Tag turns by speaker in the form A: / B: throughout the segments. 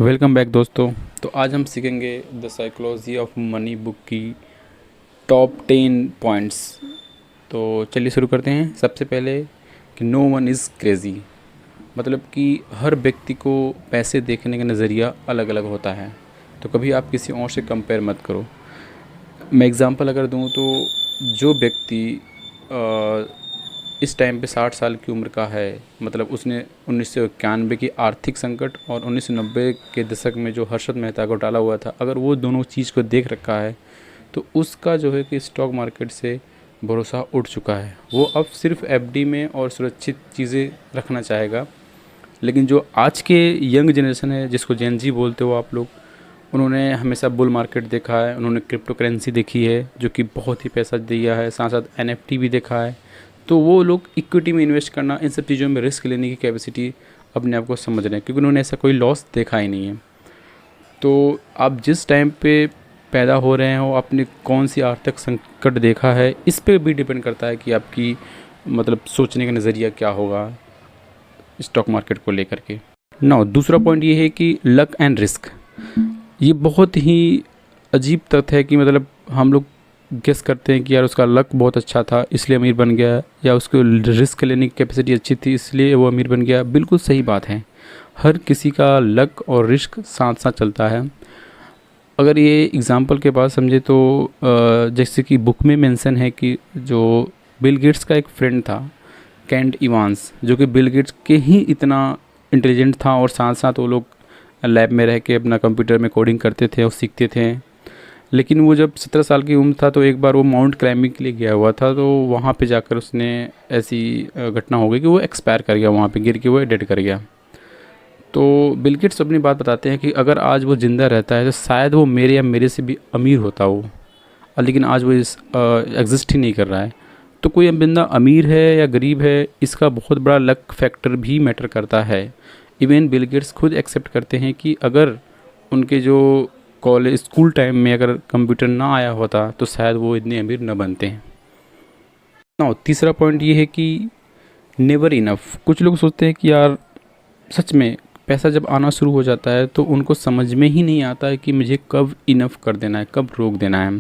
A: Welcome back दोस्तों। तो आज हम सीखेंगे the psychology of money book की टॉप 10 पॉइंट्स। तो चलिए शुरू करते हैं। सबसे पहले कि नो वन इज़ क्रेज़ी, मतलब कि हर व्यक्ति को पैसे देखने का नज़रिया अलग अलग होता है। तो कभी आप किसी और से कंपेयर मत करो। मैं एग्ज़ाम्पल अगर दूं तो जो व्यक्ति इस टाइम पे 60 साल की उम्र का है, मतलब उसने 1991 की आर्थिक संकट और 1990 के दशक में जो हर्षद मेहता घोटाला हुआ था, अगर वो दोनों चीज़ को देख रखा है तो उसका जो है कि स्टॉक मार्केट से भरोसा उठ चुका है। वो अब सिर्फ एफडी में और सुरक्षित चीज़ें रखना चाहेगा। लेकिन जो आज के यंग जनरेशन है, जिसको जेन जी बोलते हो आप लोग, उन्होंने हमेशा बुल मार्केट देखा है, उन्होंने क्रिप्टो करेंसी देखी है जो कि बहुत ही पैसा दिया है, साथ साथ एनएफटी भी देखा है। तो वो लोग इक्विटी में इन्वेस्ट करना, इन सब चीज़ों में रिस्क लेने की कैपेसिटी अपने आप को समझ रहे हैं, क्योंकि उन्होंने ऐसा कोई लॉस देखा ही नहीं है। तो आप जिस टाइम पे पैदा हो रहे हो, आपने कौन सी आर्थिक संकट देखा है, इस पे भी डिपेंड करता है कि आपकी मतलब सोचने का नज़रिया क्या होगा स्टॉक मार्केट को लेकर के। नौ दूसरा पॉइंट ये है कि लक एंड रिस्क। ये बहुत ही अजीब तथ्य है कि मतलब हम लोग गेस करते हैं कि यार उसका लक बहुत अच्छा था इसलिए अमीर बन गया, या उसको रिस्क लेने की कैपेसिटी अच्छी थी इसलिए वो अमीर बन गया। बिल्कुल सही बात है, हर किसी का लक और रिस्क साथ साथ चलता है। अगर ये एग्ज़ाम्पल के बाद समझे तो जैसे कि बुक में मेंशन है कि जो बिल गेट्स का एक फ्रेंड था, केंट इवांस, जो कि बिल गेट्स के ही इतना इंटेलिजेंट था और साथ साथ वो लोग लैब में रह के अपना कंप्यूटर में कोडिंग करते थे और सीखते थे। लेकिन वो जब 17 साल की उम्र था तो एक बार वो माउंट क्लाइंबिंग के लिए गया हुआ था, तो वहाँ पे जाकर उसने ऐसी घटना हो गई कि वो एक्सपायर कर गया, वहाँ पे गिर के वो डेड कर गया। तो बिल गेट्स अपनी बात बताते हैं कि अगर आज वो ज़िंदा रहता है तो शायद वो मेरे या मेरे से भी अमीर होता वो, लेकिन आज वो इस एग्जिस्ट ही नहीं कर रहा है। तो कोई बंदा अमीर है या गरीब है, इसका बहुत बड़ा लक फैक्टर भी मैटर करता है। इवन बिल गेट्स खुद एक्सेप्ट करते हैं कि अगर उनके जो कॉलेज स्कूल टाइम में अगर कंप्यूटर ना आया होता तो शायद वो इतने अमीर न बनते हैं। ना तीसरा पॉइंट ये है कि नेवर इनफ। कुछ लोग सोचते हैं कि यार सच में पैसा जब आना शुरू हो जाता है तो उनको समझ में ही नहीं आता है कि मुझे कब इनफ कर देना है, कब रोक देना है।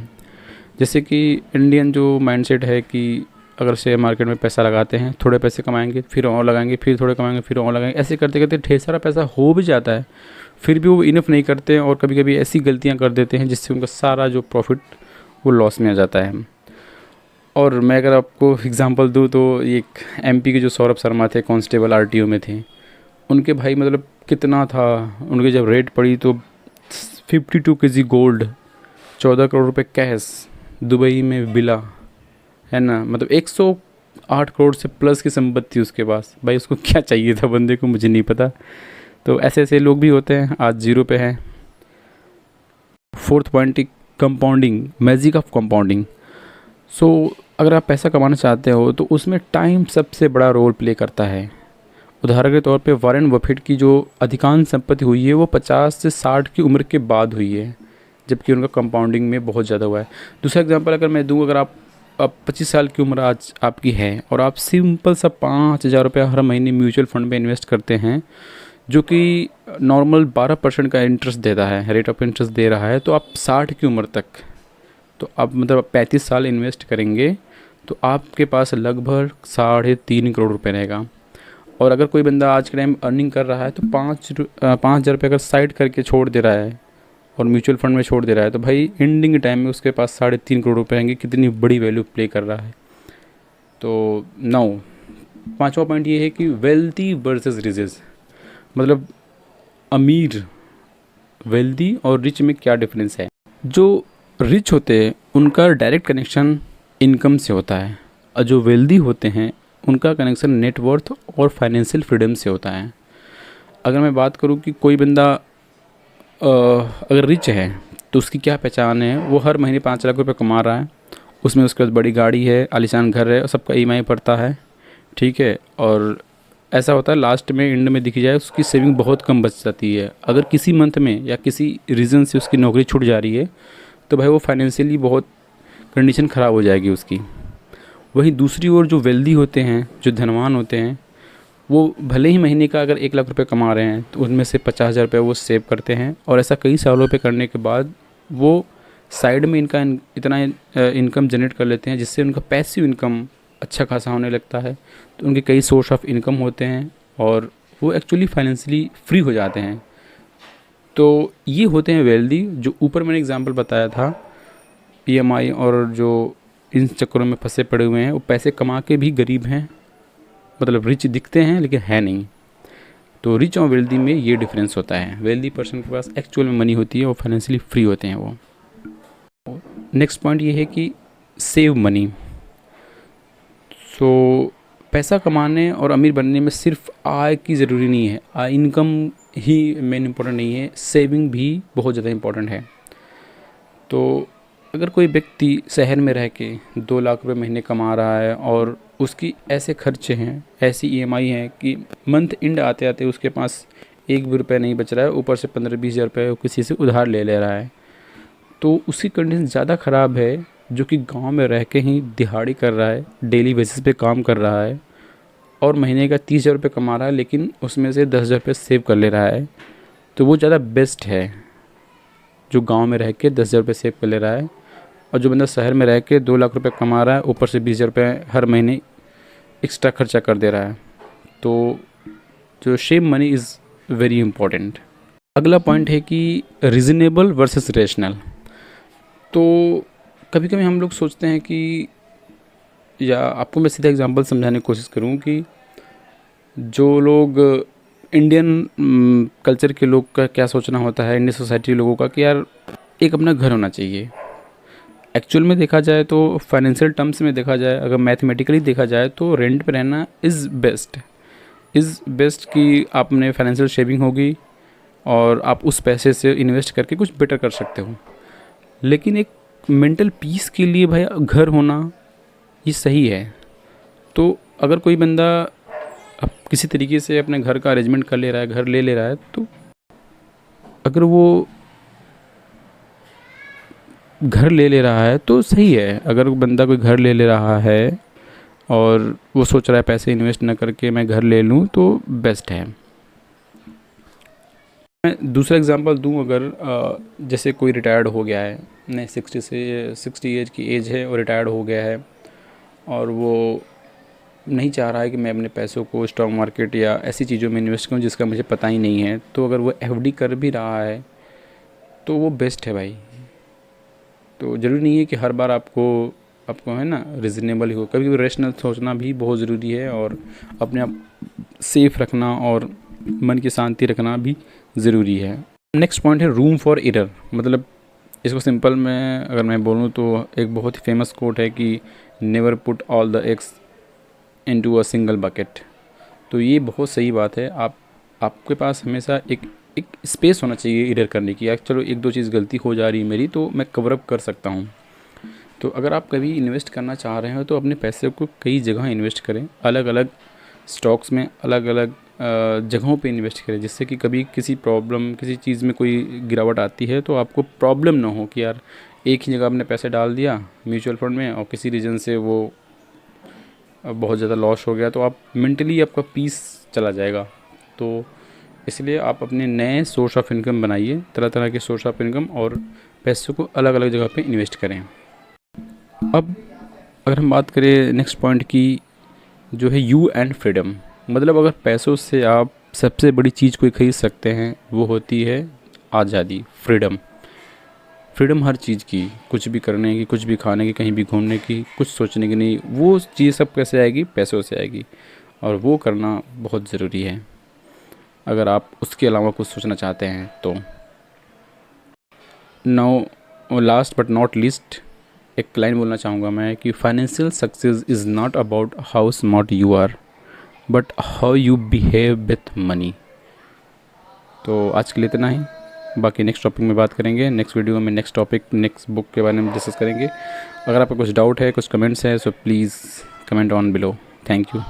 A: जैसे कि इंडियन जो माइंडसेट है कि अगर शेयर मार्केट में पैसा लगाते हैं, थोड़े पैसे कमाएंगे फिर और लगाएंगे, फिर थोड़े कमाएंगे फिर और लगाएंगे, ऐसे करते करते ढेर सारा पैसा हो भी जाता है, फिर भी वो इनफ नहीं करते और कभी कभी ऐसी गलतियां कर देते हैं जिससे उनका सारा जो प्रॉफिट वो लॉस में आ जाता है। और मैं अगर आपको एग्जांपल दूं तो एक एमपी के जो सौरभ शर्मा थे, कांस्टेबल आरटीओ में थे, उनके भाई मतलब कितना था, उनकी जब रेट पड़ी तो 52 केजी गोल्ड, 14 करोड़ रुपए कैश दुबई में विला, है ना, मतलब 108 करोड़ से प्लस की संपत्ति उसके पास। भाई उसको क्या चाहिए था बंदे को, मुझे नहीं पता। तो ऐसे ऐसे लोग भी होते हैं, आज जीरो पे हैं। Fourth point, compounding, magic of compounding. So अगर आप पैसा कमाना चाहते हो तो उसमें टाइम सबसे बड़ा रोल प्ले करता है। उदाहरण के तौर पे वॉरेन बफेट की जो अधिकांश संपत्ति हुई है वो 50 से 60 की उम्र के बाद हुई है, जबकि उनका कंपाउंडिंग में बहुत ज़्यादा हुआ है। दूसरा एग्जांपल अगर मैं दूँ, अगर आप 25 साल की उम्र आज आपकी है और आप सिंपल सा 5,000 रुपये हर महीने म्यूचुअल फंड में इन्वेस्ट करते हैं, जो कि नॉर्मल 12% का इंटरेस्ट देता है, रेट ऑफ इंटरेस्ट दे रहा है, तो आप 60 की उम्र तक, तो आप मतलब 35 साल इन्वेस्ट करेंगे तो आपके पास लगभग 3.5 करोड़ रुपये रहेगा। और अगर कोई बंदा आज के टाइम अर्निंग कर रहा है तो 5,000 रुपये अगर साइड करके छोड़ दे रहा है और म्यूचुअल फंड में छोड़ दे रहा है, तो भाई एंडिंग टाइम में उसके पास 3.5 करोड़ रुपये आएंगे। कितनी बड़ी वैल्यू प्ले कर रहा है। तो नौ पांचवा पॉइंट ये है कि वेल्थी वर्सेस रिचेस, मतलब अमीर, वेल्दी और रिच में क्या डिफरेंस है। जो रिच होते हैं उनका डायरेक्ट कनेक्शन इनकम से होता है, और जो वेल्दी होते हैं उनका कनेक्शन नेटवर्थ और फाइनेंशियल फ्रीडम से होता है। अगर मैं बात करूं कि कोई बंदा अगर रिच है तो उसकी क्या पहचान है, वो हर महीने 5 लाख रुपये कमा रहा है, उसमें उसके पास बड़ी गाड़ी है, आलीशान घर है और सबका ईएमआई पड़ता है, ठीक है। और ऐसा होता है लास्ट में एंड में दिखी जाए उसकी सेविंग बहुत कम बच जाती है। अगर किसी मंथ में या किसी रीज़न से उसकी नौकरी छूट जा रही है तो भाई वो फाइनेंशियली बहुत कंडीशन ख़राब हो जाएगी उसकी। वहीं दूसरी ओर जो वेल्दी होते हैं, जो धनवान होते हैं, वो भले ही महीने का अगर 1 लाख रुपए कमा रहे हैं तो उनमें से 50,000 रुपये वो सेव करते हैं, और ऐसा कई सालों पे करने के बाद वो साइड में इनका इतना इनकम जनरेट कर लेते हैं जिससे उनका पैसिव इनकम अच्छा खासा होने लगता है। तो उनके कई सोर्स ऑफ इनकम होते हैं और वो एक्चुअली फाइनेंशियली फ्री हो जाते हैं। तो ये होते हैं वेल्दी, जो ऊपर मैंने एग्जांपल बताया था ईएमआई और जो इन चक्करों में फंसे पड़े हुए हैं, वो पैसे कमा के भी गरीब हैं, मतलब रिच दिखते हैं लेकिन है नहीं। तो रिच और वेल्दी में ये डिफरेंस होता है। वेल्दी पर्सन के पास एक्चुअल में मनी होती है और फाइनेंशियली फ्री होते हैं वो। नेक्स्ट पॉइंट ये है कि सेव मनी। सो पैसा कमाने और अमीर बनने में सिर्फ आय की ज़रूरी नहीं है, आय इनकम ही मेन इम्पोर्टेंट नहीं है, सेविंग भी बहुत ज़्यादा इम्पोर्टेंट है। तो अगर कोई व्यक्ति शहर में रह के 2 लाख रुपए महीने कमा रहा है और उसकी ऐसे खर्चे हैं, ऐसी ईएमआई हैं कि मंथ एंड आते आते उसके पास 1 भी रुपये नहीं बच रहा है, ऊपर से 15-20 हज़ार रुपये किसी से उधार ले रहा है, तो उसकी कंडीशन ज़्यादा ख़राब है जो कि गांव में रह के ही दिहाड़ी कर रहा है, डेली बेसिस पे काम कर रहा है और महीने का 30,000 रुपये कमा रहा है, लेकिन उसमें से 10,000 रुपये सेव कर ले रहा है। तो वो ज़्यादा बेस्ट है जो गांव में रह के 10,000 रुपये सेव कर ले रहा है, और जो बंदा शहर में रह के 2 लाख रुपये कमा रहा है, ऊपर से 20,000 रुपये हर महीने एक्स्ट्रा खर्चा कर दे रहा है। तो जो save money is very important. अगला पॉइंट है कि रीज़नेबल वर्सेस रेशनल। तो कभी कभी हम लोग सोचते हैं कि, या आपको मैं सीधा एग्जांपल समझाने की कोशिश करूं कि जो लोग इंडियन कल्चर के लोग का क्या सोचना होता है, इंडियन सोसाइटी लोगों का, कि यार एक अपना घर होना चाहिए। एक्चुअल में देखा जाए तो फाइनेंशियल टर्म्स में देखा जाए, अगर मैथमेटिकली देखा जाए तो रेंट पे रहना इज़ बेस्ट कि आपने फाइनेंशियल शेविंग होगी और आप उस पैसे से इन्वेस्ट करके कुछ बेटर कर सकते हो। लेकिन एक मेंटल पीस के लिए भाई घर होना ये सही है। तो अगर कोई बंदा अब किसी तरीके से अपने घर का अरेंजमेंट कर ले रहा है, घर ले ले रहा है, तो अगर वो घर ले ले रहा है तो सही है। अगर बंदा कोई घर ले ले रहा है और वो सोच रहा है पैसे इन्वेस्ट ना करके मैं घर ले लूँ, तो बेस्ट है। मैं दूसरा एग्जांपल दूँ, अगर जैसे कोई रिटायर्ड हो गया है, नहीं 60 एज की एज है और रिटायर्ड हो गया है, और वो नहीं चाह रहा है कि मैं अपने पैसों को स्टॉक मार्केट या ऐसी चीज़ों में इन्वेस्ट करूँ जिसका मुझे पता ही नहीं है, तो अगर वो एफडी कर भी रहा है तो वो बेस्ट है भाई। तो ज़रूरी नहीं है कि हर बार आपको है ना रीज़नेबल ही हो, कभी कभी रेशनल सोचना भी बहुत ज़रूरी है, और अपने आप सेफ रखना और मन की शांति रखना भी ज़रूरी है। नेक्स्ट पॉइंट है रूम फॉर एरर। मतलब इसको सिंपल में अगर मैं बोलूँ तो एक बहुत ही फेमस कोट है कि never put all the eggs into a single bucket. तो ये बहुत सही बात है। आपके पास हमेशा एक स्पेस होना चाहिए एरर करने की। चलो 1-2 चीज़ गलती हो जा रही है मेरी, तो मैं कवर अप कर सकता हूँ। तो अगर आप कभी इन्वेस्ट करना चाह रहे हो तो अपने पैसे को कई जगह इन्वेस्ट करें, अलग अलग स्टॉक्स में, अलग अलग जगहों पे इन्वेस्ट करें, जिससे कि कभी किसी चीज़ में कोई गिरावट आती है तो आपको प्रॉब्लम ना हो कि यार एक ही जगह आपने पैसे डाल दिया म्यूचुअल फंड में और किसी रीज़न से वो बहुत ज़्यादा लॉस हो गया, तो आप मेंटली आपका पीस चला जाएगा। तो इसलिए आप अपने नए सोर्स ऑफ इनकम बनाइए, तरह तरह के सोर्स ऑफ इनकम, और पैसों को अलग अलग जगह पे इन्वेस्ट करें। अब अगर हम बात करें नेक्स्ट पॉइंट की, जो है यू एंड फ्रीडम। मतलब अगर पैसों से आप सबसे बड़ी चीज़ कोई ख़रीद सकते हैं वो होती है आज़ादी, फ्रीडम हर चीज़ की, कुछ भी करने की, कुछ भी खाने की, कहीं भी घूमने की, कुछ सोचने की नहीं। वो चीज़ सब कैसे आएगी? पैसों से आएगी, और वो करना बहुत ज़रूरी है अगर आप उसके अलावा कुछ सोचना चाहते हैं तो। Now last but not least एक लाइन बोलना चाहूँगा मैं कि financial success is not about how smart you are but how you behave with money. तो आज के लिए इतना ही, बाकी नेक्स्ट टॉपिक में बात करेंगे। नेक्स्ट वीडियो में नेक्स्ट टॉपिक, नेक्स्ट बुक के बारे में डिस्कस करेंगे। अगर आपका कुछ डाउट है, कुछ कमेंट्स है, so please comment on below. Thank you.